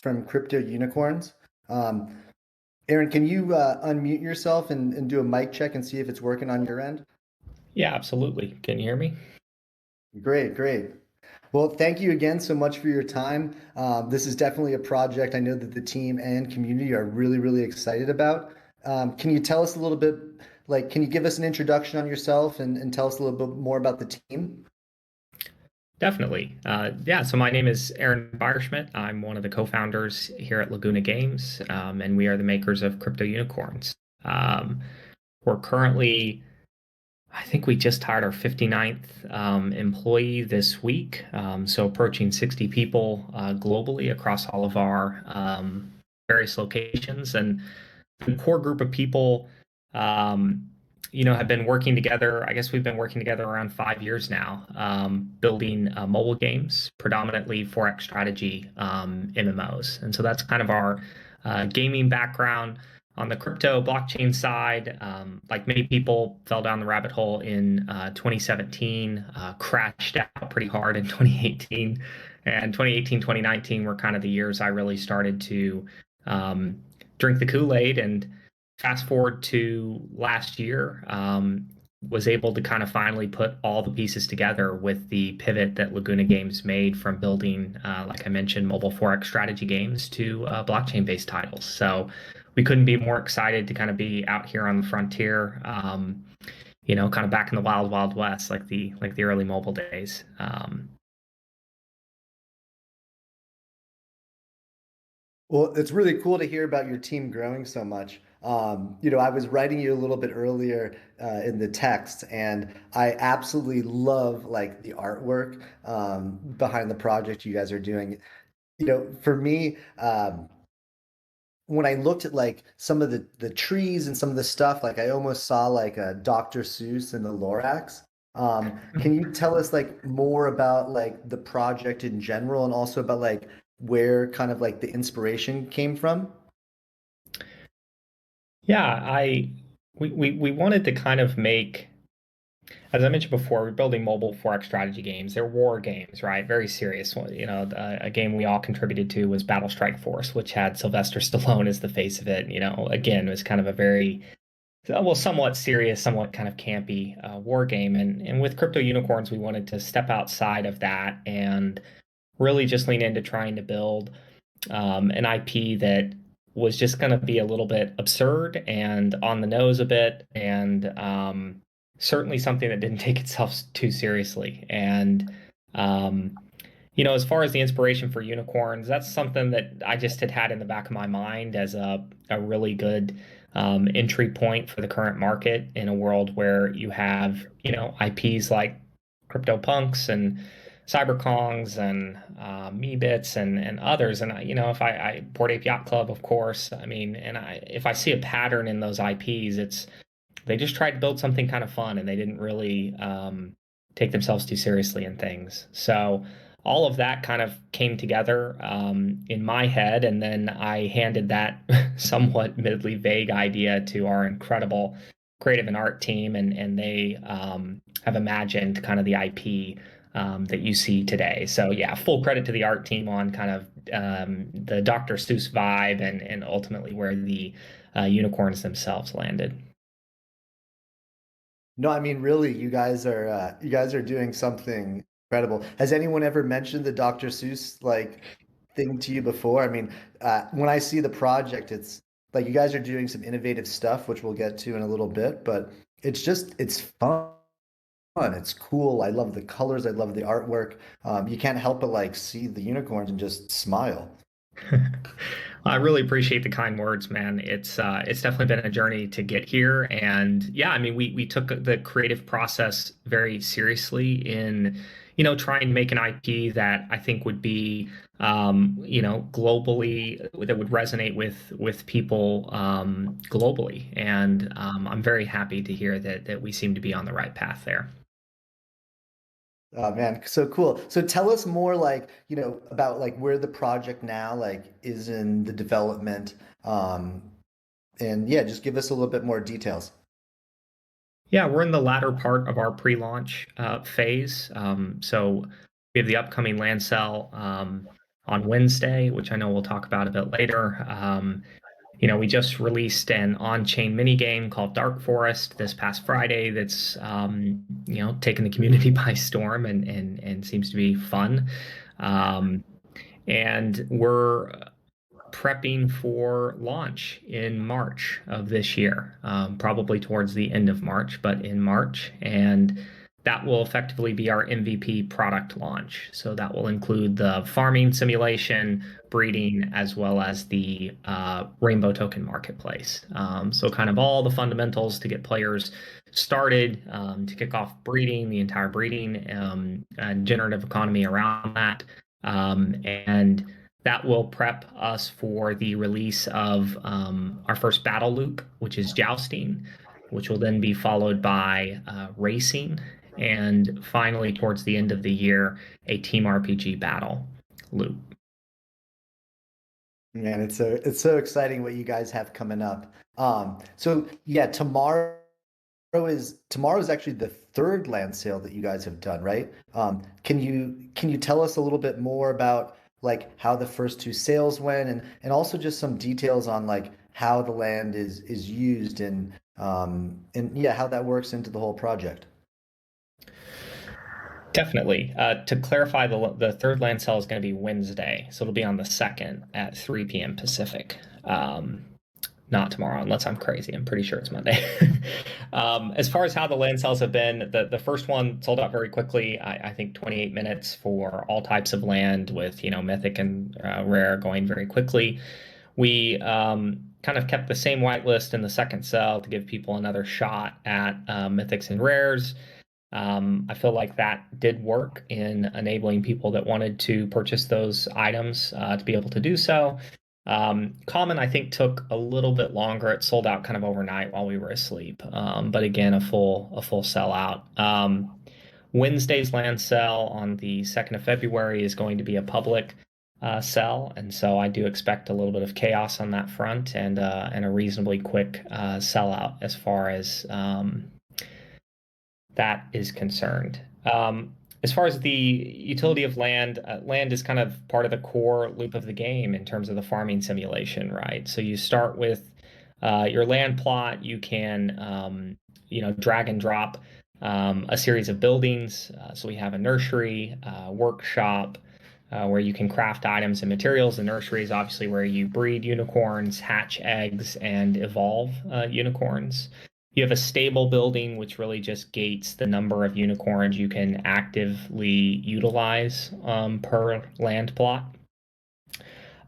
from Crypto Unicorns. Um, Aaron, can you unmute yourself and do a mic check and see if it's working on your end? Yeah, absolutely. Can you hear me? Great, great. Well, thank you again so much for your time. This is definitely a project I know that the team and community are really, really excited about. Can you tell us a little bit, like, can you give us an introduction on yourself and tell us a little bit more about the team? Definitely. Yeah, so my name is Aaron Beyerschmidt. I'm one of the co-founders here at Laguna Games, and we are the makers of Crypto Unicorns. Um, we're currently, I think we just hired our 59th employee this week, so approaching 60 people globally across all of our various locations. And the core group of people, um, have been working together. I guess we've been working together around 5 years now, building mobile games, predominantly Forex strategy MMOs. And so that's kind of our gaming background. On the crypto blockchain side, like many people, fell down the rabbit hole in 2017, crashed out pretty hard in 2018. And 2018, 2019 were kind of the years I really started to um, drink the Kool-Aid. And fast forward to last year, was able to kind of finally put all the pieces together with the pivot that Laguna Games made from building, like I mentioned, mobile Forex strategy games to blockchain-based titles. So we couldn't be more excited to kind of be out here on the frontier, kind of back in the wild, wild west, like the early mobile days. Well, it's really cool to hear about your team growing so much. I was writing you a little bit earlier in the text, and I absolutely love like the artwork behind the project you guys are doing. For me, when I looked at like some of the trees and some of the stuff, like I almost saw like a Dr. Seuss in the Lorax. Can you tell us like more about like the project in general and also about like where kind of like the inspiration came from? Yeah, we wanted to kind of make, as I mentioned before, we're building mobile Forex strategy games. They're war games, right? Very serious. A game we all contributed to was Battle Strike Force, which had Sylvester Stallone as the face of it. Again, it was kind of a very, well, somewhat serious, somewhat kind of campy war game. And with Crypto Unicorns, we wanted to step outside of that and really just lean into trying to build an IP that was just going to be a little bit absurd and on the nose a bit, and certainly something that didn't take itself too seriously. And as far as the inspiration for unicorns, that's something that I just had in the back of my mind as a really good entry point for the current market in a world where you have, IPs like CryptoPunks and CyberKongs and Meebits and others. And if I Bored Ape Yacht Club, of course. I mean, if I see a pattern in those IPs, it's they just tried to build something kind of fun and they didn't really take themselves too seriously in things. So all of that kind of came together in my head, and then I handed that somewhat admittedly vague idea to our incredible creative and art team, and they have imagined kind of the IP that you see today. So yeah, full credit to the art team on kind of the Dr. Seuss vibe and ultimately where the unicorns themselves landed. No, I mean really, you guys are doing something incredible. Has anyone ever mentioned the Dr. Seuss like thing to you before? I mean, when I see the project, it's like you guys are doing some innovative stuff, which we'll get to in a little bit, but it's fun. It's cool. I love the colors. I love the artwork. You can't help but like see the unicorns and just smile. I really appreciate the kind words, man. It's definitely been a journey to get here, and yeah, I mean, we took the creative process very seriously in, trying to make an IP that I think would be, globally that would resonate with people globally, and I'm very happy to hear that we seem to be on the right path there. Oh man, so cool. So tell us more like, about like where the project now like is in the development. And yeah, just give us a little bit more details. Yeah, we're in the latter part of our pre-launch phase. So we have the upcoming land sale on Wednesday, which I know we'll talk about a bit later. We just released an on-chain mini game called Dark Forest this past Friday that's taken the community by storm and seems to be fun. Um, and we're prepping for launch in March of this year, probably towards the end of March, but in March. And that will effectively be our MVP product launch. So that will include the farming simulation, breeding, as well as the Rainbow Token Marketplace. So kind of all the fundamentals to get players started, to kick off breeding, the entire breeding and generative economy around that. And that will prep us for the release of our first battle loop, which is jousting, which will then be followed by racing, and finally, towards the end of the year, a team RPG battle loop. Man, it's so exciting what you guys have coming up. So yeah, tomorrow is actually the third land sale that you guys have done, right? Can you tell us a little bit more about like how the first two sales went and also just some details on like how the land is used and yeah, how that works into the whole project. Definitely. To clarify, the third land sale is going to be Wednesday, so it'll be on the 2nd at 3 p.m. Pacific. Not tomorrow, unless I'm crazy. I'm pretty sure it's Monday. As far as how the land sales have been, the first one sold out very quickly. I think 28 minutes for all types of land with, mythic and rare going very quickly. We kind of kept the same whitelist in the second sell to give people another shot at mythics and rares. I feel like that did work in enabling people that wanted to purchase those items to be able to do so. Common, I think, took a little bit longer. It sold out kind of overnight while we were asleep. But again, a full sellout. Wednesday's land sale on the 2nd of February is going to be a public sell, and so I do expect a little bit of chaos on that front and a reasonably quick sellout as far as that is concerned. As far as the utility of land, land is kind of part of the core loop of the game in terms of the farming simulation, right? So you start with your land plot. You can, drag and drop a series of buildings. So we have a nursery, workshop, where you can craft items and materials. The nursery is obviously where you breed unicorns, hatch eggs, and evolve unicorns. You have a stable building, which really just gates the number of unicorns you can actively utilize per land plot.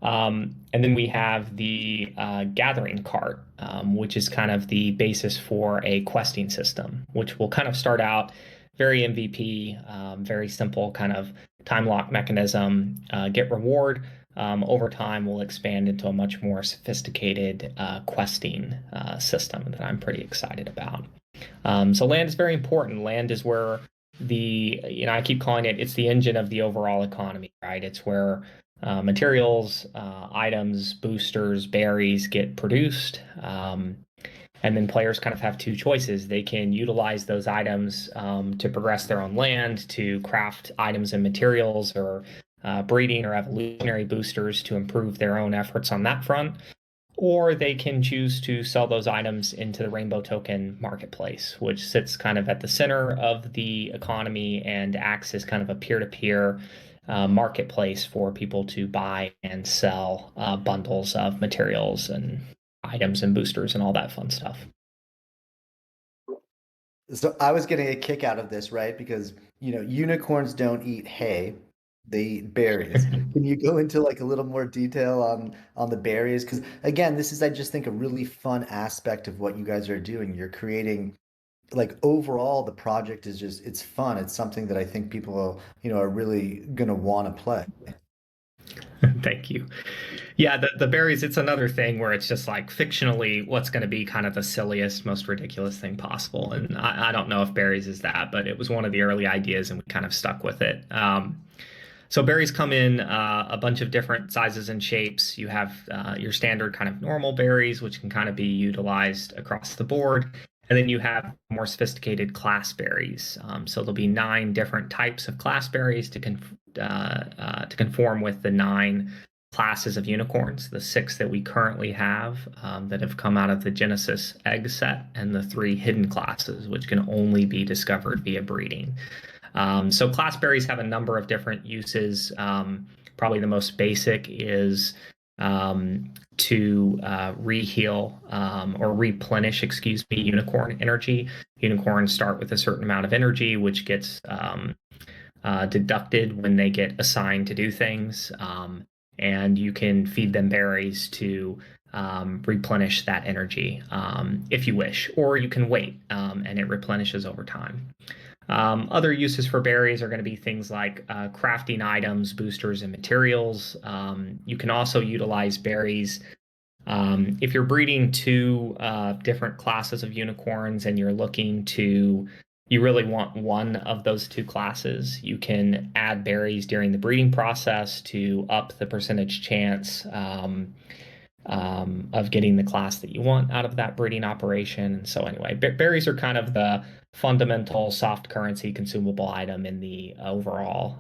And then we have the gathering cart, which is kind of the basis for a questing system, which will kind of start out very MVP, very simple kind of time lock mechanism, get reward. Over time, we'll expand into a much more sophisticated questing system that I'm pretty excited about. So land is very important. Land is where I keep calling it's the engine of the overall economy, right? It's where materials, items, boosters, berries get produced. And then players kind of have two choices. They can utilize those items to progress their own land, to craft items and materials, or breeding or evolutionary boosters to improve their own efforts on that front. Or they can choose to sell those items into the Rainbow Token Marketplace, which sits kind of at the center of the economy and acts as kind of a peer-to-peer marketplace for people to buy and sell bundles of materials and items and boosters and all that fun stuff. So I was getting a kick out of this, right? Because, unicorns don't eat hay, they eat berries. Can you go into like a little more detail on the berries? Because again, this is I just think a really fun aspect of what you guys are doing. You're creating like overall the project is just it's fun. It's something that I think people, are really gonna want to play. Thank you. Yeah, the berries, it's another thing where it's just like fictionally what's going to be kind of the silliest, most ridiculous thing possible. And I don't know if berries is that, but it was one of the early ideas and we kind of stuck with it. So berries come in a bunch of different sizes and shapes. You have your standard kind of normal berries, which can kind of be utilized across the board. And then you have more sophisticated class berries. So there'll be 9 different types of class berries to to conform with the 9 classes of unicorns, the 6 that we currently have that have come out of the Genesis egg set, and the 3 hidden classes, which can only be discovered via breeding. So class berries have a number of different uses. Probably the most basic is to reheal or replenish, excuse me, unicorn energy. Unicorns start with a certain amount of energy, which gets deducted when they get assigned to do things. And you can feed them berries to replenish that energy if you wish, or you can wait and it replenishes over time. Other uses for berries are going to be things like crafting items, boosters, and materials. You can also utilize berries if you're breeding 2 different classes of unicorns and you really want one of those 2 classes, you can add berries during the breeding process to up the percentage chance of getting the class that you want out of that breeding operation. And so anyway, berries are kind of the fundamental soft currency consumable item in the overall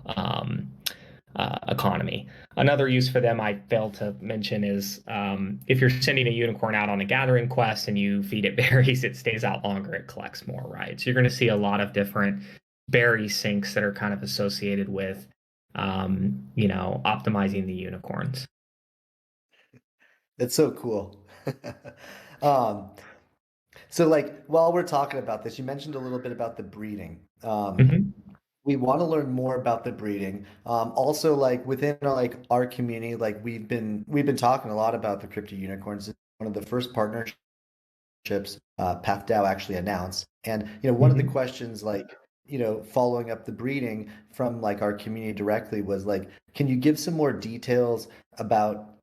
economy. Another use for them I failed to mention is if you're sending a unicorn out on a gathering quest and you feed it berries, it stays out longer, it collects more, right? So you're going to see a lot of different berry sinks that are kind of associated with, optimizing the unicorns. That's so cool. Um, so like while we're talking about this, you mentioned a little bit about the breeding. Mhm. We want to learn more about the breeding. Also, like within our community, like we've been talking a lot about the crypto unicorns. It's one of the first partnerships PathDAO actually announced. And one of the Mhm. questions, like following up the breeding from like our community directly, was like, can you give some more details about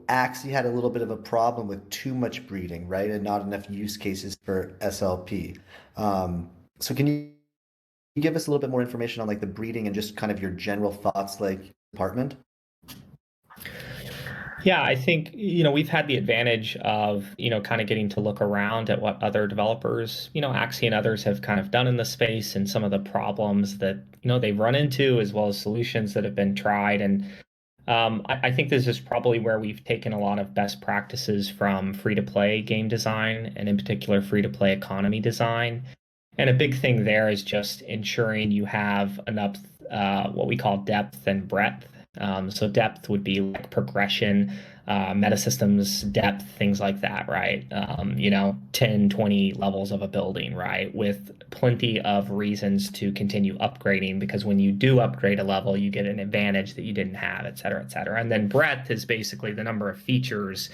Axie had a little bit of a problem with too much breeding, right, and not enough use cases for SLP. So can you give us a little bit more information on like the breeding and just kind of your general thoughts, like department? Yeah, I think, we've had the advantage of, kind of getting to look around at what other developers, Axie and others have kind of done in the space and some of the problems that, they've run into, as well as solutions that have been tried. And I think this is probably where we've taken a lot of best practices from free-to-play game design, and in particular free-to-play economy design. And a big thing there is just ensuring you have enough what we call depth and breadth. So depth would be like progression, metasystems depth, things like that, right? 10, 20 levels of a building, right? With plenty of reasons to continue upgrading, because when you do upgrade a level, you get an advantage that you didn't have, et cetera, et cetera. And then breadth is basically the number of features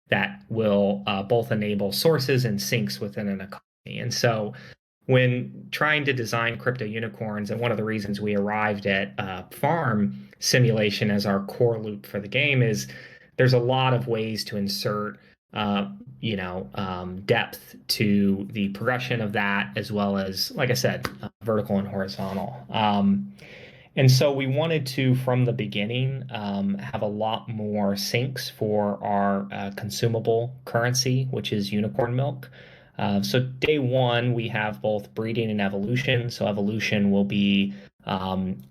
that will both enable sources and sinks within an economy. And so when trying to design crypto unicorns, and one of the reasons we arrived at farm simulation as our core loop for the game is there's a lot of ways to insert depth to the progression of that, as well as, like I said, vertical and horizontal. And so we wanted to, from the beginning, have a lot more sinks for our consumable currency, which is unicorn milk. So day one, we have both breeding and evolution. So evolution will be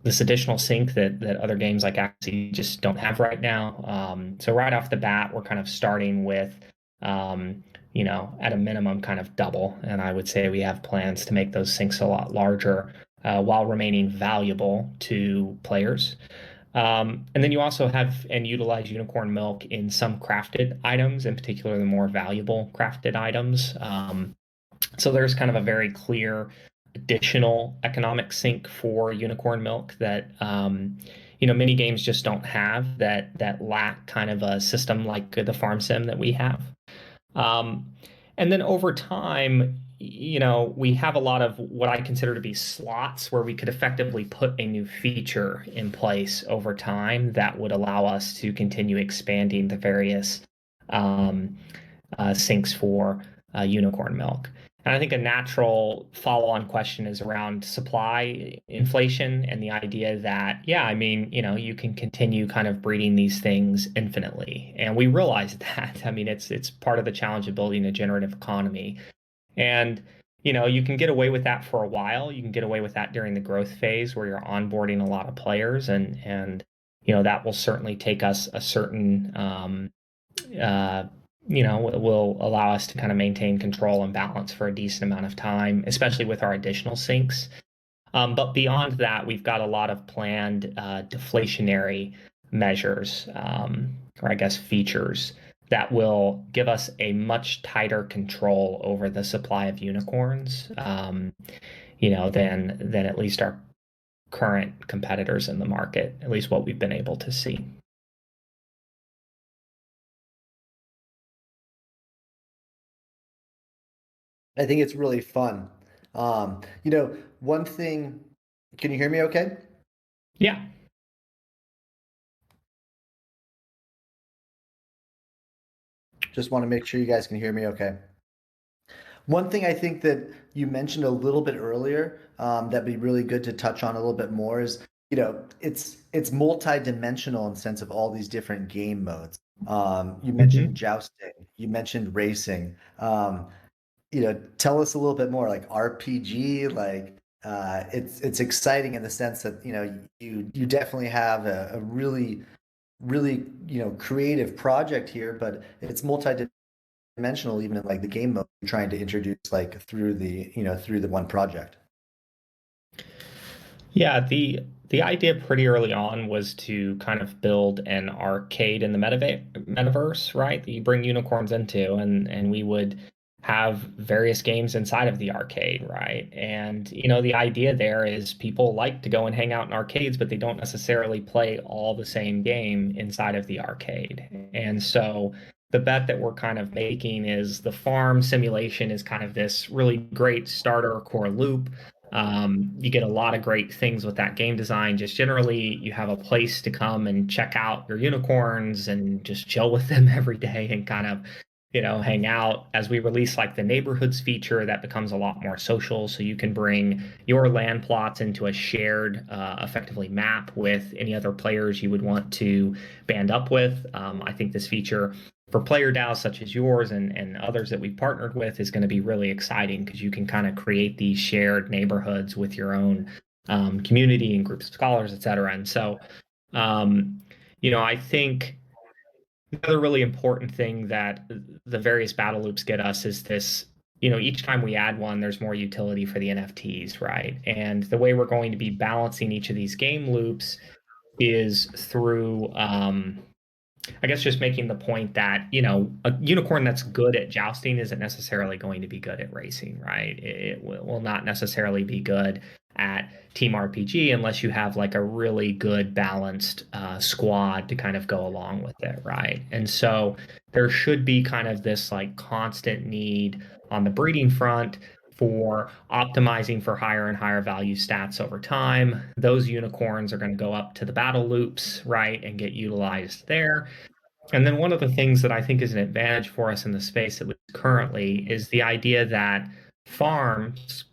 this additional sink that other games like Axie just don't have right now. So right off the bat, we're kind of starting with, at a minimum, kind of double. And I would say we have plans to make those sinks a lot larger while remaining valuable to players. And then you also have and utilize unicorn milk in some crafted items, in particular the more valuable crafted items. So there's kind of a very clear additional economic sink for unicorn milk that many games just don't have, that lack kind of a system like the farm sim that we have. Um, and then over time, we have a lot of what I consider to be slots where we could effectively put a new feature in place over time that would allow us to continue expanding the various um, sinks for unicorn milk. And I think a natural follow-on question is around supply inflation and the idea that, yeah, I mean, you can continue kind of breeding these things infinitely. And we realize that. I mean, it's part of the challenge of building a generative economy. And, you can get away with that for a while. You can get away with that during the growth phase where you're onboarding a lot of players, and that will certainly take us a certain uh, will allow us to kind of maintain control and balance for a decent amount of time, especially with our additional syncs. But beyond that, we've got a lot of planned deflationary measures, or I guess features, that will give us a much tighter control over the supply of unicorns, than at least our current competitors in the market, at least what we've been able to see. I think it's really fun. One thing, can you hear me okay? Yeah. Just want to make sure you guys can hear me okay. One thing I think that you mentioned a little bit earlier, that'd be really good to touch on a little bit more is, it's multi-dimensional in the sense of all these different game modes. You mentioned Mhm. jousting, you mentioned racing. Tell us a little bit more, like RPG, like it's exciting in the sense that, you definitely have a really, really, creative project here, but it's multi-dimensional even in like the game mode you're trying to introduce like through the one project. Yeah, the idea pretty early on was to kind of build an arcade in the metaverse, right? That you bring unicorns into, and we would have various games inside of the arcade, right? And the idea there is people like to go and hang out in arcades, but they don't necessarily play all the same game inside of the arcade. And so the bet that we're kind of making is the farm simulation is kind of this really great starter core loop. You get a lot of great things with that game design. Just generally, you have a place to come and check out your unicorns and just chill with them every day and kind of, hang out. As we release like the neighborhoods feature, that becomes a lot more social. So you can bring your land plots into a shared, effectively map with any other players you would want to band up with. I think this feature for player DAOs such as yours and others that we've partnered with is going to be really exciting because you can kind of create these shared neighborhoods with your own community and groups of scholars, et cetera. And so, um, I think the other really important thing that the various battle loops get us is this. Each time we add one, there's more utility for the NFTs, right? And the way we're going to be balancing each of these game loops is through I guess just making the point that, a unicorn that's good at jousting isn't necessarily going to be good at racing, right? It will not necessarily be good at team RPG unless you have like a really good balanced squad to kind of go along with it, right? And so there should be kind of this like constant need on the breeding front for optimizing for higher and higher value stats over time. Those unicorns are going to go up to the battle loops, right, and get utilized there. And then one of the things that I think is an advantage for us in the space, at least currently, is the idea that farms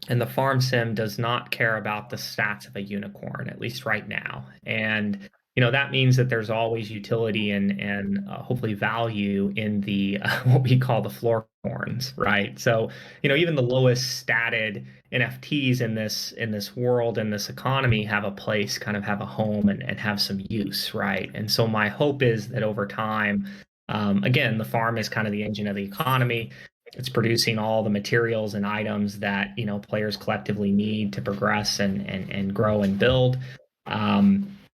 and the farm sim does not care about the stats of a unicorn, at least right now. And that means that there's always utility and hopefully value in the what we call the floor horns, right? So even the lowest statted NFTs in this world, in this economy, have a place, kind of have a home and have some use, right? And so my hope is that over time, again, the farm is kind of the engine of the economy. It's producing all the materials and items that players collectively need to progress and grow and build.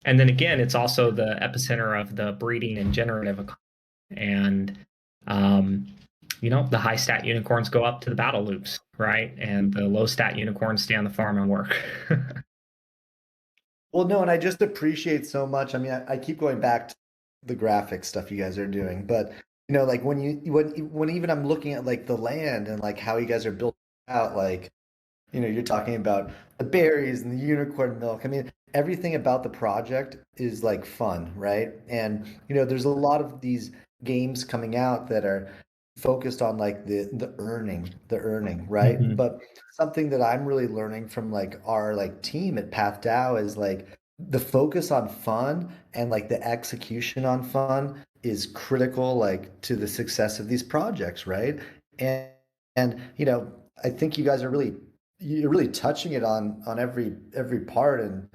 And then again, it's also the epicenter of the breeding and generative economy. And um, the high stat unicorns go up to the battle loops, right? And the low stat unicorns stay on the farm and work. Well, no, and I just appreciate so much. I mean, I keep going back to the graphic stuff you guys are doing, but like when even I'm looking at like the land and like how you guys are built out, like you're talking about the berries and the unicorn milk. I mean, everything about the project is like fun, right? And there's a lot of these games coming out that are focused on like the earning, right? Mhm. But something that I'm really learning from like our like team at PathDAO is like the focus on fun and like the execution on fun is critical like to the success of these projects, right? And and I think you guys are you're really touching it on every part, and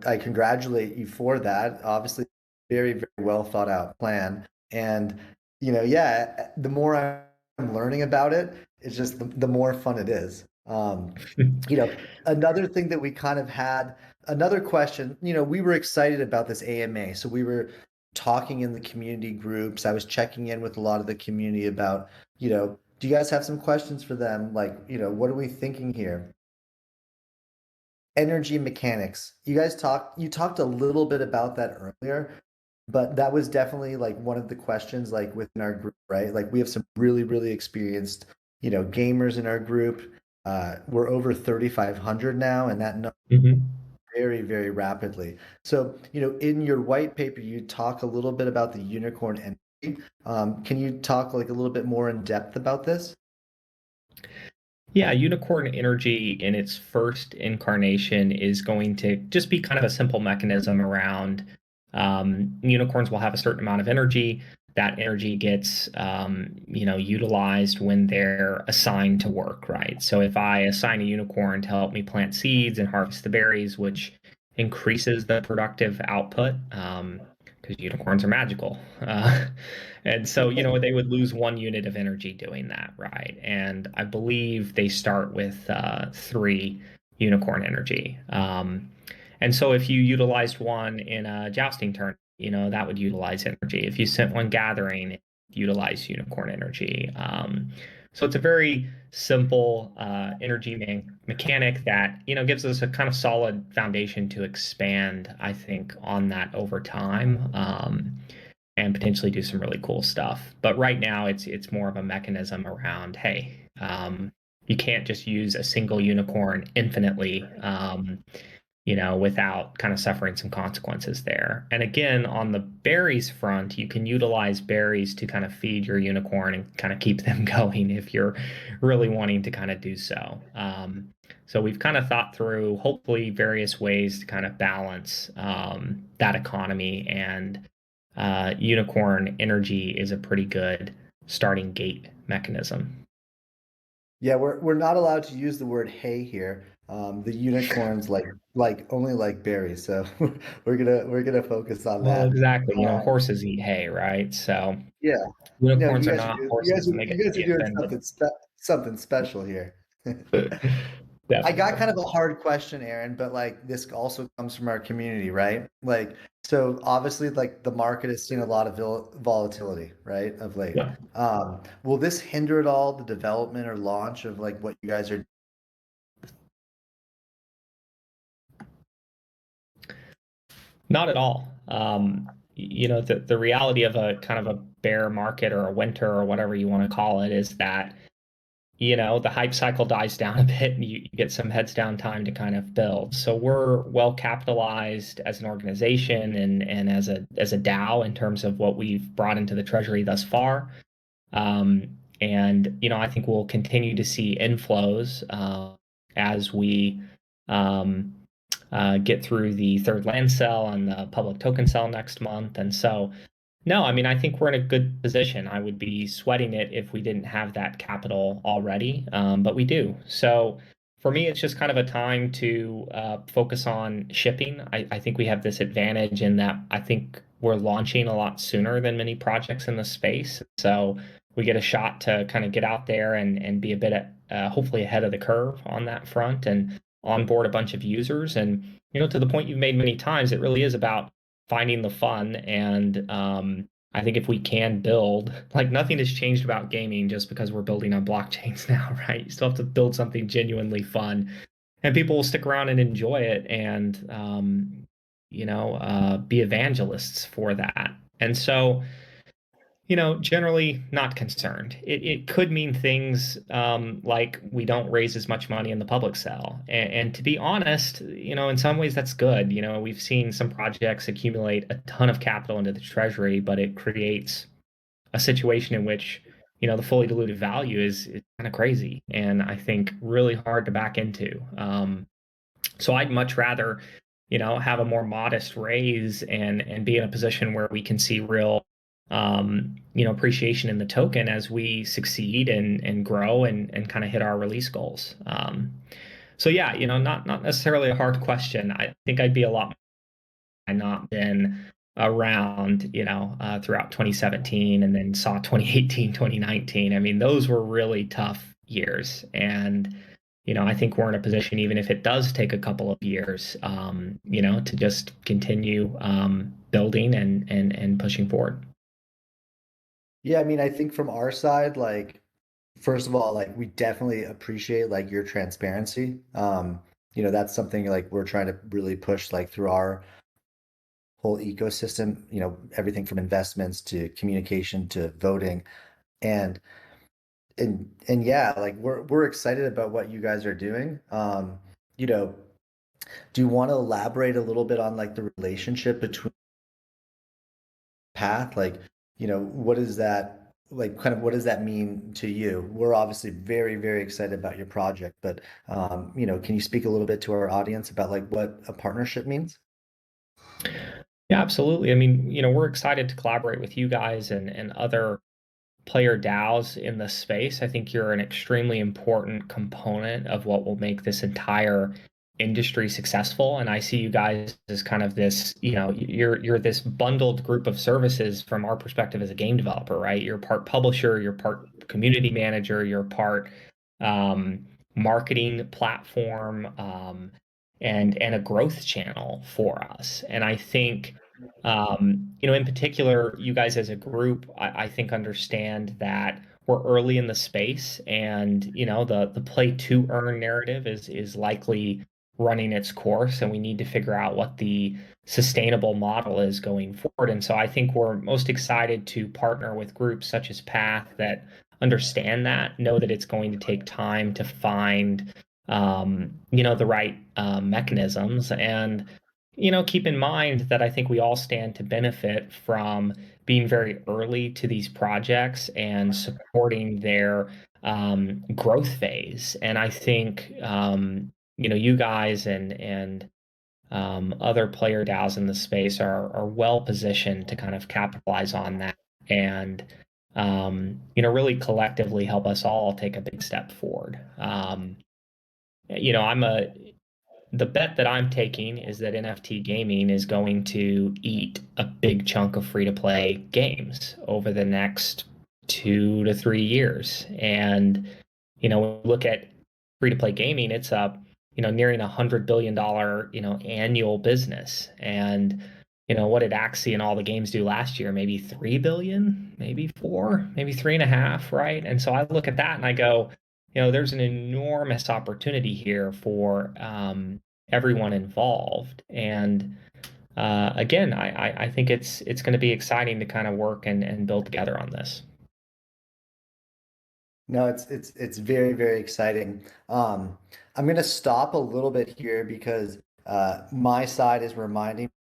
I congratulate you for that. Obviously, very very well thought out plan, and yeah, the more I'm learning about it, it's just the more fun it is. Another thing that we kind of had, another question, we were excited about this AMA, so we were talking in the community groups. I was checking in with a lot of the community about, do you guys have some questions for them? Like, what are we thinking here? Energy mechanics. You talked a little bit about that earlier, but that was definitely like one of the questions like within our group, right? Like we have some really, really experienced, gamers in our group. We're over 3,500 now, and that number Mhm. very, very rapidly. So, in your white paper, you talk a little bit about the unicorn energy. Can you talk like a little bit more in depth about this? Yeah, unicorn energy in its first incarnation is going to just be kind of a simple mechanism around unicorns will have a certain amount of energy. That energy gets utilized when they're assigned to work, right? So if I assign a unicorn to help me plant seeds and harvest the berries, which increases the productive output, because unicorns are magical. And so, they would lose 1 unit of energy doing that, right? And I believe they start with 3 unicorn energy. And so if you utilized one in a jousting turn, that would utilize energy. If you sent one gathering, it utilize unicorn energy. So it's a very simple energy mechanic that, gives us a kind of solid foundation to expand, I think, on that over time. And potentially do some really cool stuff. But right now, it's more of a mechanism around, hey, you can't just use a single unicorn infinitely, without kind of suffering some consequences there. And again, on the berries front, you can utilize berries to kind of feed your unicorn and kind of keep them going if you're really wanting to kind of do so. So we've kind of thought through, hopefully, various ways to kind of balance that economy, and unicorn energy is a pretty good starting gate mechanism. Yeah, we're not allowed to use the word hay here. The unicorns like only like berries, so we're gonna focus on Well, that. exactly. Um, Horses eat hay, right? So yeah, no, unicorns are not horses, and they you get to guys are be doing offended. something special here. I got Definitely. kind of a hard question, Aaron, but like this also comes from our community, right? Like, so obviously, like the market has seen a lot of volatility, right, of late. Yeah. Will this hinder at all the development or launch of like what you guys are? Not at all. The reality of a kind of a bear market or a winter or whatever you want to call it is that, the hype cycle dies down a bit, and you get some heads down time to kind of build. So we're well capitalized as an organization, and as a DAO in terms of what we've brought into the treasury thus far. And I think we'll continue to see inflows as we um, get through the third land sale and the public token sale next month. And so, no, I mean, I think we're in a good position. I would be sweating it if we didn't have that capital already, but we do. So for me, it's just kind of a time to focus on shipping. I think we have this advantage in that I think we're launching a lot sooner than many projects in the space. So we get a shot to kind of get out there and be a bit, hopefully, ahead of the curve on that front and onboard a bunch of users. And, to the point you've made many times, it really is about finding the fun. And I think if we can build, like nothing has changed about gaming just because we're building on blockchains now, right? You still have to build something genuinely fun, and people will stick around and enjoy it, and be evangelists for that. And so, generally not concerned. It could mean things like we don't raise as much money in the public sale. And to be honest, in some ways that's good. We've seen some projects accumulate a ton of capital into the treasury, but it creates a situation in which, the fully diluted value is kind of crazy, and I think really hard to back into. So I'd much rather, have a more modest raise and be in a position where we can see real appreciation in the token as we succeed and grow and kind of hit our release goals. So yeah, not necessarily a hard question. I think I'd be a lot had not been around, throughout 2017 and then saw 2018, 2019. I mean, those were really tough years. And, I think we're in a position, even if it does take a couple of years, to just continue building and pushing forward. Yeah, I mean, I think from our side, like, first of all, like we definitely appreciate like your transparency. That's something like we're trying to really push like through our whole ecosystem, everything from investments to communication to voting. And and yeah, like we're excited about what you guys are doing. You know, do you want to elaborate a little bit on like the relationship between Path? Like, what is that like kind of what does that mean to you? We're obviously very, very excited about your project, but can you speak a little bit to our audience about like what a partnership means? Yeah, absolutely. I mean, we're excited to collaborate with you guys and other player DAOs in the space. I think you're an extremely important component of what will make this entire industry successful. And I see you guys as kind of this, you're this bundled group of services from our perspective as a game developer, right? You're part publisher, you're part community manager, you're part marketing platform, and a growth channel for us. And I think in particular, you guys as a group, I think understand that we're early in the space, and the play to earn narrative is likely running its course, and we need to figure out what the sustainable model is going forward. And so I think we're most excited to partner with groups such as Path that understand that, know that it's going to take time to find the right mechanisms, and keep in mind that I think we all stand to benefit from being very early to these projects and supporting their growth phase. And I think you guys and other player DAOs in the space are well positioned to kind of capitalize on that and really collectively help us all take a big step forward. I'm a the bet that I'm taking is that NFT gaming is going to eat a big chunk of free to play games over the next 2 to 3 years. And, when we look at free to play gaming, it's nearing $100 billion, annual business. And, what did Axie and all the games do last year? Maybe 3 billion, maybe four, maybe three and a half, right? And so I look at that and I go, there's an enormous opportunity here for everyone involved. And again, I think it's going to be exciting to kind of work and build together on this. No, it's very, very exciting. I'm gonna stop a little bit here because my side is reminding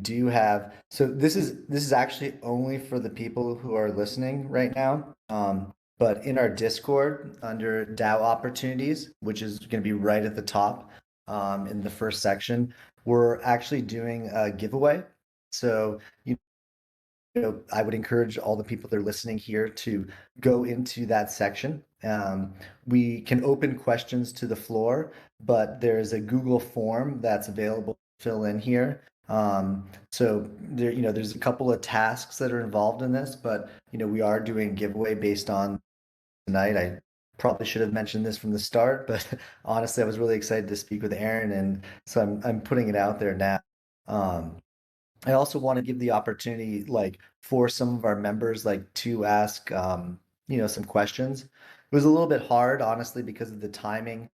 do have so this is actually only for the people who are listening right now. But in our Discord under DAO opportunities, which is going to be right at the top, in the first section, we're actually doing a giveaway. So I would encourage all the people that are listening here to go into that section. We can open questions to the floor, but there's a Google form that's available to fill in here. So there's a couple of tasks that are involved in this, but we are doing giveaway based on tonight. I probably should have mentioned this from the start, but honestly, I was really excited to speak with Aaron, and so I'm putting it out there now. Um, I also want to give the opportunity, like, for some of our members, like, to ask, some questions. It was a little bit hard, honestly, because of the timing.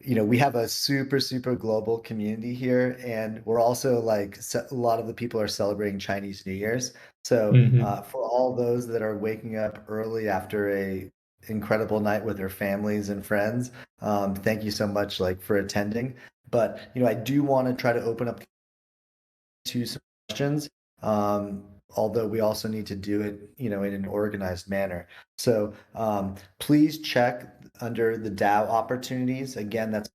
We have a super, super global community here, and we're also like a lot of the people are celebrating Chinese New Year's. So, Hmm. for all those that are waking up early after a incredible night with their families and friends, thank you so much, like, for attending. But, I do want to try to open up to some questions. Although we also need to do it, in an organized manner. So please check under the DAO opportunities. Again, that's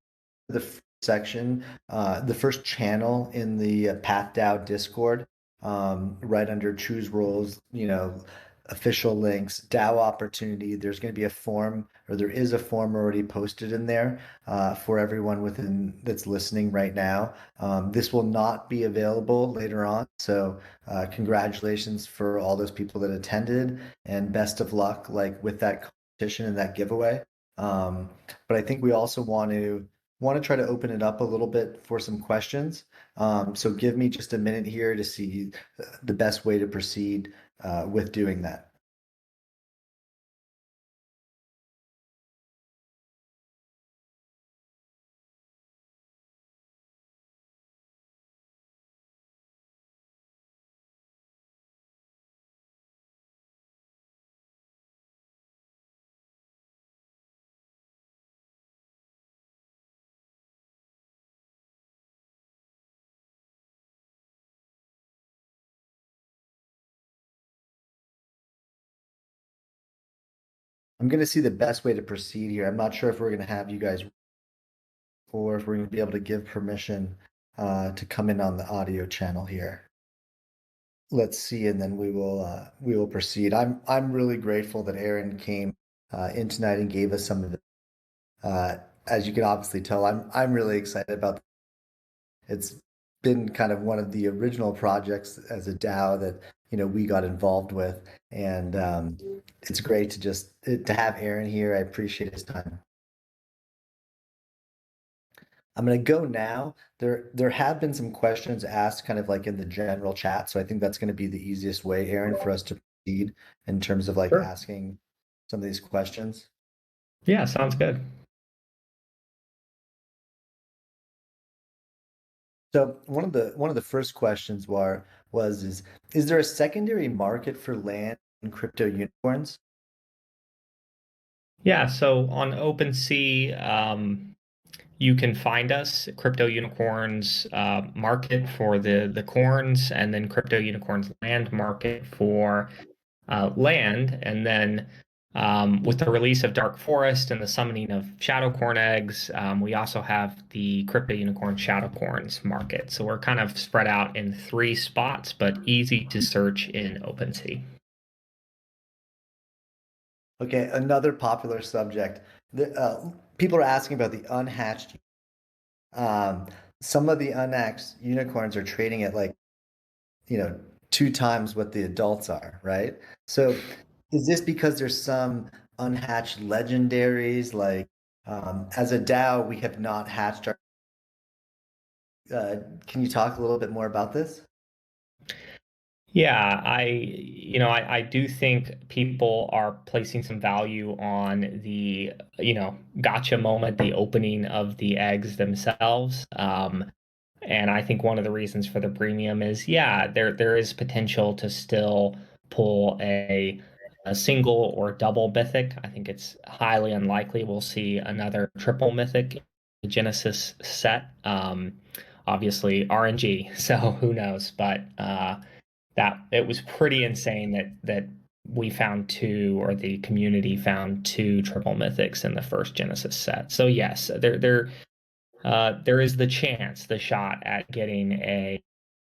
the section, the first channel in the PathDAO Discord. right under choose roles, official links, DAO opportunity. There's going to be a form, or there is a form already posted in there for everyone within that's listening right now. This will not be available later on. So congratulations for all those people that attended, and best of luck like with that competition and that giveaway. Um, but I think we also want to try to open it up a little bit for some questions. So give me just a minute here to see the best way to proceed with doing that. I'm going to see the best way to proceed here. I'm not sure if we're going to have you guys or if we're going to be able to give permission to come in on the audio channel here. Let's see, and then we will proceed. I'm really grateful that Aaron came in tonight and gave us some of the. As you can obviously tell, I'm really excited about. It's been kind of one of the original projects as a DAO that we got involved with, and it's great to have Aaron here. I appreciate his time. I'm gonna go now. There have been some questions asked kind of like in the general chat, so I think that's gonna be the easiest way, Aaron, for us to proceed in terms of like Sure. asking some of these questions. Yeah, sounds good. So one of the first questions is there a secondary market for land in crypto unicorns? Yeah, so on OpenSea, you can find us Crypto Unicorns market for the corns, and then Crypto Unicorns land market for land. And then with the release of Dark Forest and the summoning of Shadow Corn eggs, we also have the Crypto Unicorn Shadow Corns market. So we're kind of spread out in three spots, but easy to search in OpenSea. Okay, another popular subject. People are asking about the unhatched. Um, some of the unhatched unicorns are trading at like, you know, two times what the adults are, right? So is this because there's some unhatched legendaries? Like, as a DAO, we have not hatched our. Can you talk a little bit more about this? Yeah, I do think people are placing some value on the, gotcha moment, the opening of the eggs themselves. And I think one of the reasons for the premium is, yeah, there is potential to still pull a single or double mythic. I think it's highly unlikely we'll see another triple mythic in the Genesis set. Obviously RNG, so who knows? But that it was pretty insane that we found two, or the community found two triple mythics in the first Genesis set. So yes, there is the chance, the shot at getting a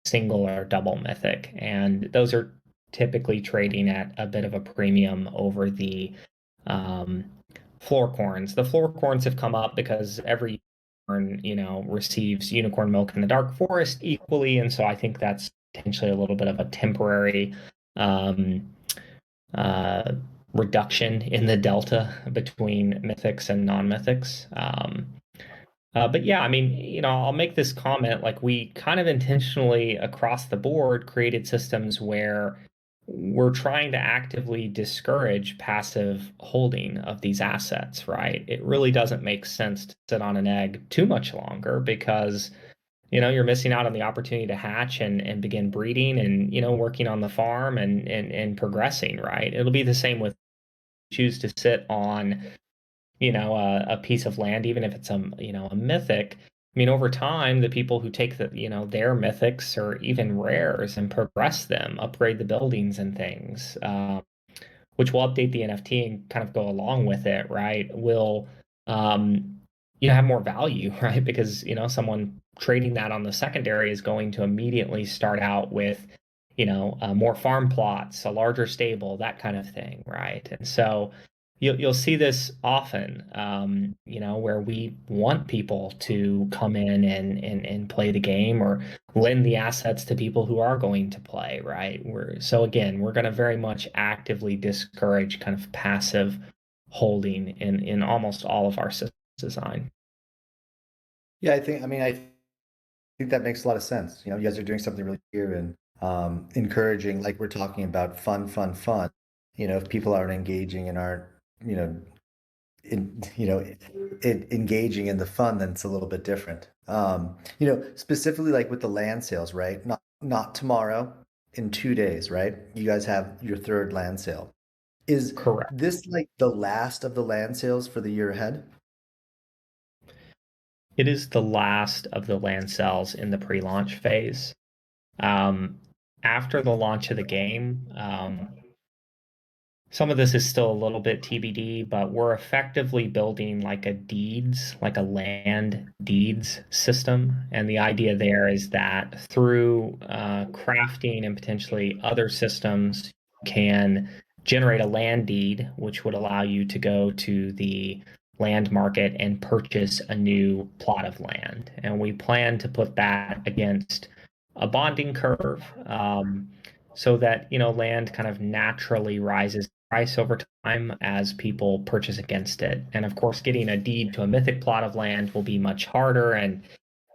single or double mythic, and those are typically trading at a bit of a premium over the um, floor corns. The floor corns have come up because every unicorn, receives unicorn milk in the dark forest equally, and so I think that's potentially a little bit of a temporary um, uh, reduction in the delta between mythics and non-mythics. But yeah, I mean, I'll make this comment, like we kind of intentionally across the board created systems where we're trying to actively discourage passive holding of these assets, right? It really doesn't make sense to sit on an egg too much longer because, you're missing out on the opportunity to hatch and begin breeding and, working on the farm and progressing, right? It'll be the same with choose to sit on a piece of land, even if it's a mythic. I mean, over time, the people who take their mythics or even rares and progress them, upgrade the buildings and things, which will update the NFT and kind of go along with it, right? Will have more value, right? Because someone trading that on the secondary is going to immediately start out with more farm plots, a larger stable, that kind of thing, right? And so you'll see this often, where we want people to come in and play the game or lend the assets to people who are going to play, right? We're going to very much actively discourage kind of passive holding in almost all of our system design. Yeah, I think that makes a lot of sense. You guys are doing something really clear and encouraging, like we're talking about fun, fun, fun. If people aren't engaging and aren't, you know, engaging in the fun, then it's a little bit different. Specifically like with the land sales, right? Not tomorrow, in 2 days, right? You guys have your third land sale. Is Correct. this like the last of the land sales for the year ahead? It is the last of the land cells in the pre-launch phase. Um, After the launch of the game, some of this is still a little bit TBD, but we're effectively building like a land deeds system. And the idea there is that through crafting and potentially other systems, you can generate a land deed, which would allow you to go to the land market and purchase a new plot of land. And we plan to put that against a bonding curve. So that land kind of naturally rises price over time as people purchase against it. And of course, getting a deed to a mythic plot of land will be much harder. And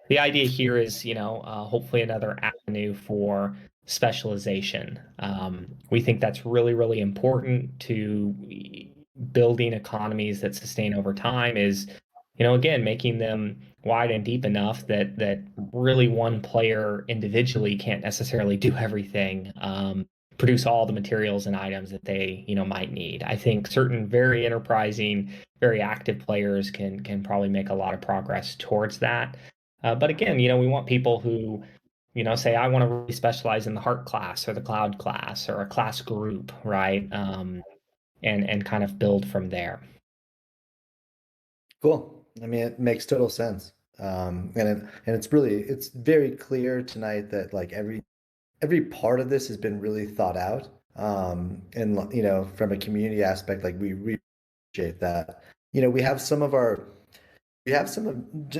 the idea here is, hopefully another avenue for specialization. We think that's really, really important to building economies that sustain over time is, again, making them wide and deep enough that really one player individually can't necessarily do everything, produce all the materials and items that they, might need. I think certain very enterprising, very active players can probably make a lot of progress towards that. But again, we want people who, say, I want to really specialize in the heart class or the cloud class or a class group, right? And kind of build from there. Cool. I mean, it makes total sense. It's very clear tonight that like every part of this has been really thought out. And from a community aspect, like we really appreciate that. We have some of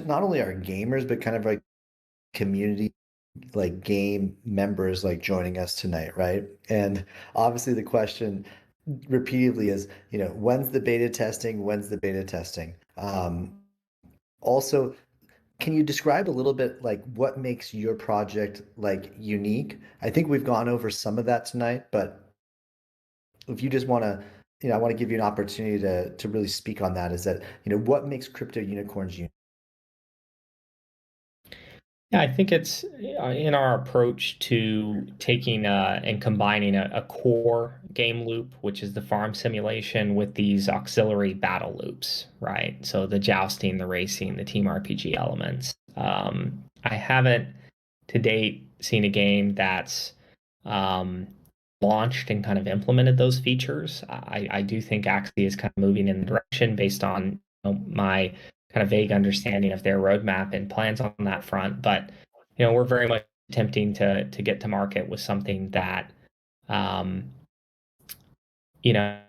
not only our gamers, but kind of like community, like game members, like joining us tonight, right? And obviously the question repeatedly is, when's the beta testing? When's the beta testing? Also, can you describe a little bit like what makes your project like unique? I think we've gone over some of that tonight, but if you just want to, I want to give you an opportunity to really speak on that. Is that, what makes crypto unicorns unique? Yeah, I think it's in our approach to taking and combining a core game loop, which is the farm simulation, with these auxiliary battle loops, right? So the jousting, the racing, the team RPG elements. I haven't to date seen a game that's um, launched and kind of implemented those features. I do think Axie is kind of moving in the direction based on my kind of vague understanding of their roadmap and plans on that front. But we're very much attempting to get to market with something that um, you know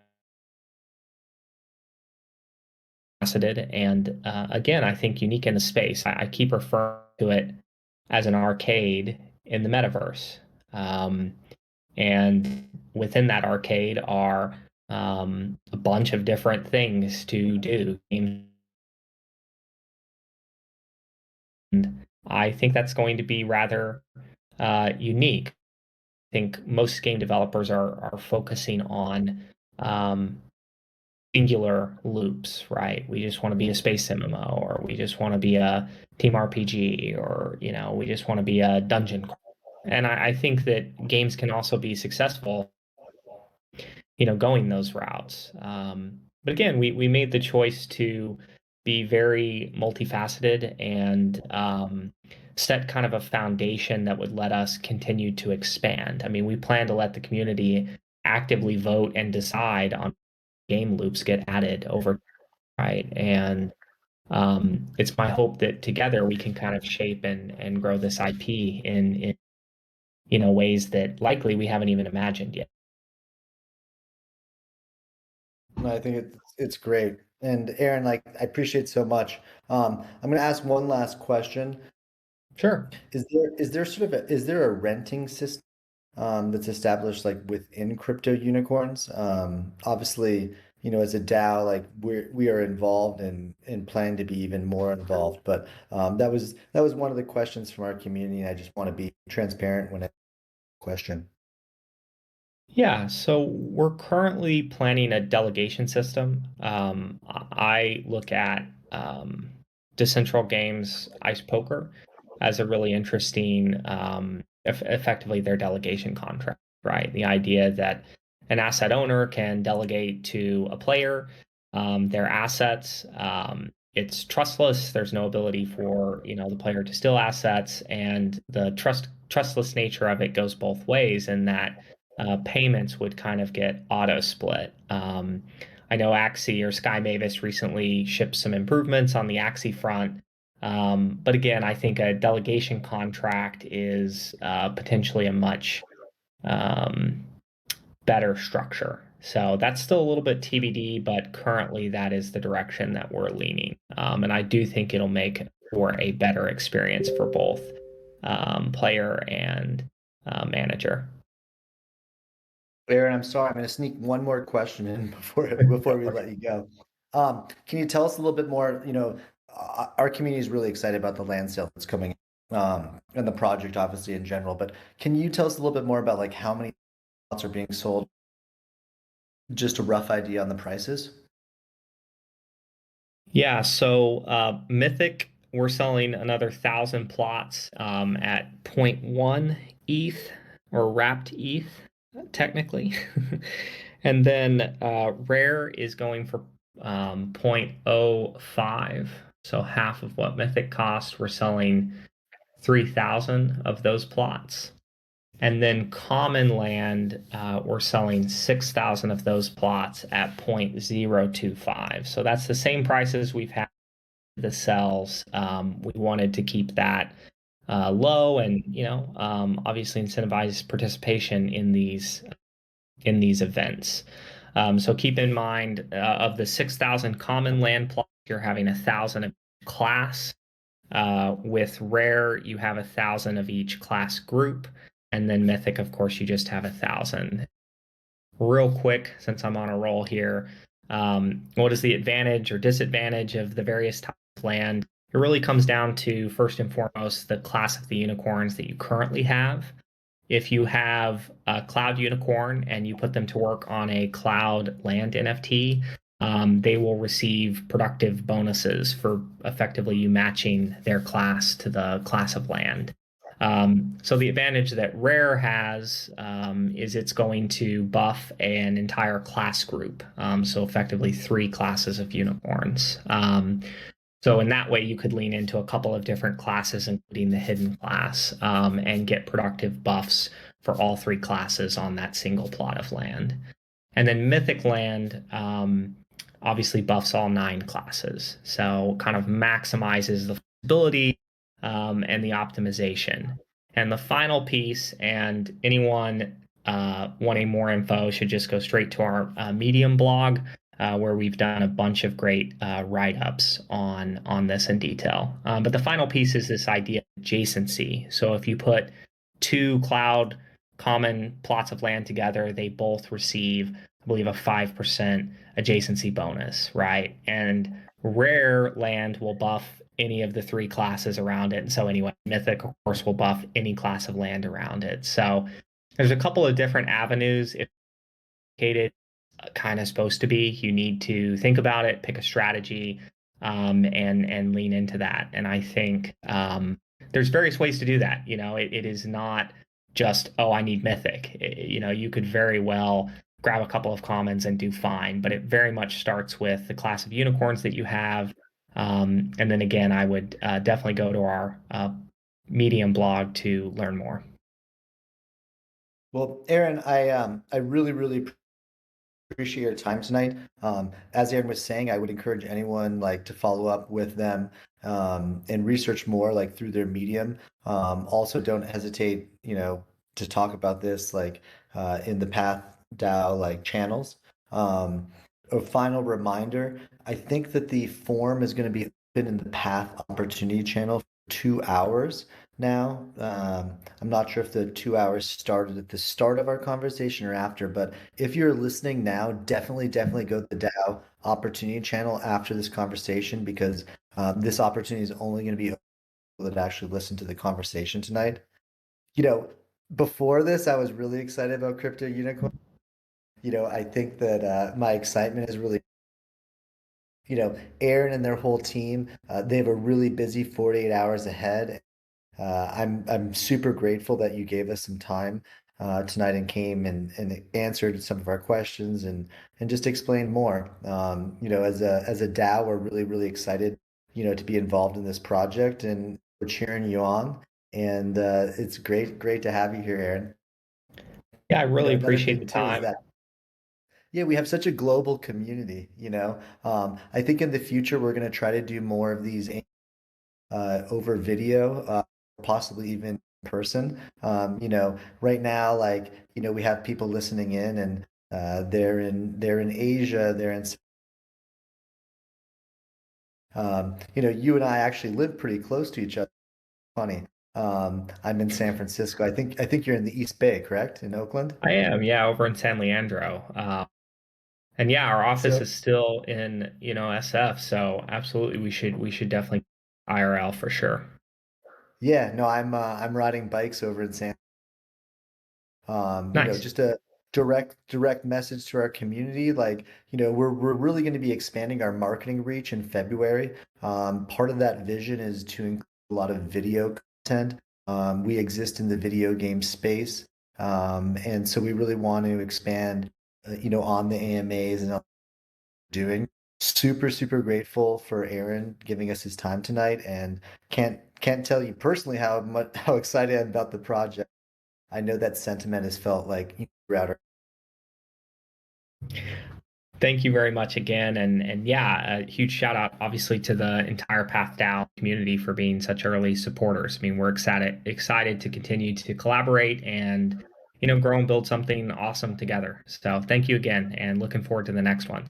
faceted and again, I think unique in the space. I keep referring to it as an arcade in the metaverse. Um, and within that arcade are a bunch of different things to do. And I think that's going to be rather unique. I think most game developers are focusing on um, singular loops, right? We just want to be a space MMO, or we just want to be a team RPG, or we just want to be a dungeon crawl. And I think that games can also be successful, going those routes. But again, we made the choice to be very multifaceted and set kind of a foundation that would let us continue to expand. I mean, we plan to let the community actively vote and decide on game loops get added over, right? And it's my hope that together we can kind of shape and grow this IP in ways that likely we haven't even imagined yet. No, I think it's great. And Aaron, like I appreciate so much. I'm gonna ask one last question. Sure. Is there sort of is there a renting system that's established like within crypto unicorns? Obviously, as a DAO, like we are involved and plan to be even more involved. But that was one of the questions from our community, and I just want to be transparent when I question. Yeah, so we're currently planning a delegation system. I look at Decentral Games Ice Poker as a really interesting, effectively their delegation contract, right? The idea that an asset owner can delegate to a player their assets. It's trustless. There's no ability for, the player to steal assets, and the trustless nature of it goes both ways in that payments would kind of get auto split. I know Axie or Sky Mavis recently shipped some improvements on the Axie front. But again, I think a delegation contract is potentially a much um, better structure. So that's still a little bit TBD, but currently that is the direction that we're leaning. And I do think it'll make for a better experience for both player and manager. Aaron, I'm sorry, I'm going to sneak one more question in before we let you go. Can you tell us a little bit more? Our community is really excited about the land sale that's coming, and the project, obviously in general. But can you tell us a little bit more about like how many lots are being sold? Just a rough idea on the prices. Yeah, so Mythic, we're selling another 1,000 plots at zero point 0.1 ETH or wrapped ETH, technically. And then Rare is going for 0.05, so half of what Mythic cost. We're selling 3,000 of those plots. And then Common Land, we're selling 6,000 of those plots at 0.025. So that's the same prices we've had the cells. We wanted to keep that low and, obviously incentivize participation in these events. So keep in mind of the 6,000 common land plots, you're having 1,000 of class. With rare, you have 1,000 of each class group, and then mythic, of course, you just have 1,000. Real quick, since I'm on a roll here, what is the advantage or disadvantage of the various types of land? It really comes down to first and foremost the class of the unicorns that you currently have. If you have a cloud unicorn and you put them to work on a cloud land NFT, they will receive productive bonuses for effectively you matching their class to the class of land. So the advantage that Rare has is it's going to buff an entire class group. So effectively 3 classes of unicorns. So in that way, you could lean into a couple of different classes, including the hidden class, and get productive buffs for all 3 classes on that single plot of land. And then Mythic Land obviously buffs all 9 classes. So kind of maximizes the flexibility and the optimization. And the final piece, and anyone wanting more info should just go straight to our Medium blog, where we've done a bunch of great write-ups on this in detail. But the final piece is this idea of adjacency. So if you put 2 cloud common plots of land together, they both receive, I believe, a 5% adjacency bonus, right? And rare land will buff any of the 3 classes around it. And so anyway, mythic, of course, will buff any class of land around it. So there's a couple of different avenues. If kind of supposed to be. You need to think about it, pick a strategy, and lean into that. And I think there's various ways to do that. It is not just, oh, I need mythic. You could very well grab a couple of commons and do fine, but it very much starts with the class of unicorns that you have. And then again, I would definitely go to our Medium blog to learn more. Well, Aaron, I really, really appreciate your time tonight. As Aaron was saying, I would encourage anyone like to follow up with them and research more like through their medium. Also, don't hesitate, to talk about this like in the PathDAO like channels. Um, a final reminder, I think that the forum is going to be open in the Path Opportunity channel for 2 hours now. I'm not sure if the 2 hours started at the start of our conversation or after, but if you're listening now, definitely go to the DAO Opportunity channel after this conversation because this opportunity is only going to be open to people that actually listen to the conversation tonight. You know, before this, I was really excited about crypto unicorn. I think that my excitement is really, Aaron and their whole team, they have a really busy 48 hours ahead. I'm super grateful that you gave us some time tonight and came and answered some of our questions and just explained more. As a DAO, we're really excited, to be involved in this project and we're cheering you on. And it's great to have you here, Aaron. Yeah, I really Another appreciate thing the too is time. that yeah, we have such a global community, I think in the future we're going to try to do more of these over video, possibly even in person. Right now, like, we have people listening in and they're in Asia, you and I actually live pretty close to each other. Funny. I'm in San Francisco. I think you're in the East Bay, correct? In Oakland? I am, yeah, over in San Leandro. And yeah, our office So is still in, SF, so absolutely we should definitely IRL for sure. yeah, no, I'm riding bikes over in San. Nice. Just a direct message to our community. Like, we're really going to be expanding our marketing reach in February. Part of that vision is to include a lot of video content. We exist in the video game space, and so we really want to expand, on the AMAs and all doing. Super grateful for Aaron giving us his time tonight, and can't tell you personally how excited I'm about the project. I know that sentiment is felt like throughout our. Thank you very much again. And yeah, a huge shout out obviously to the entire PathDAO community for being such early supporters. I mean, we're excited to continue to collaborate and grow and build something awesome together. So thank you again and looking forward to the next one.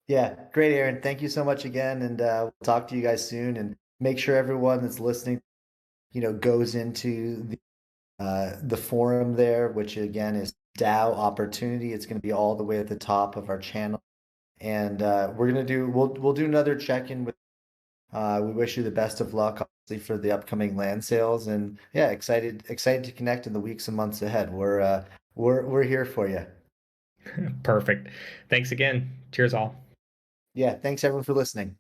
Yeah, great, Aaron. Thank you so much again, and we'll talk to you guys soon. And make sure everyone that's listening, goes into the forum there, which again is DAO Opportunity. It's going to be all the way at the top of our channel, and we'll do another check-in with. We wish you the best of luck, obviously, for the upcoming land sales, and yeah, excited to connect in the weeks and months ahead. We're here for you. Perfect. Thanks again. Cheers all. Yeah, thanks everyone for listening.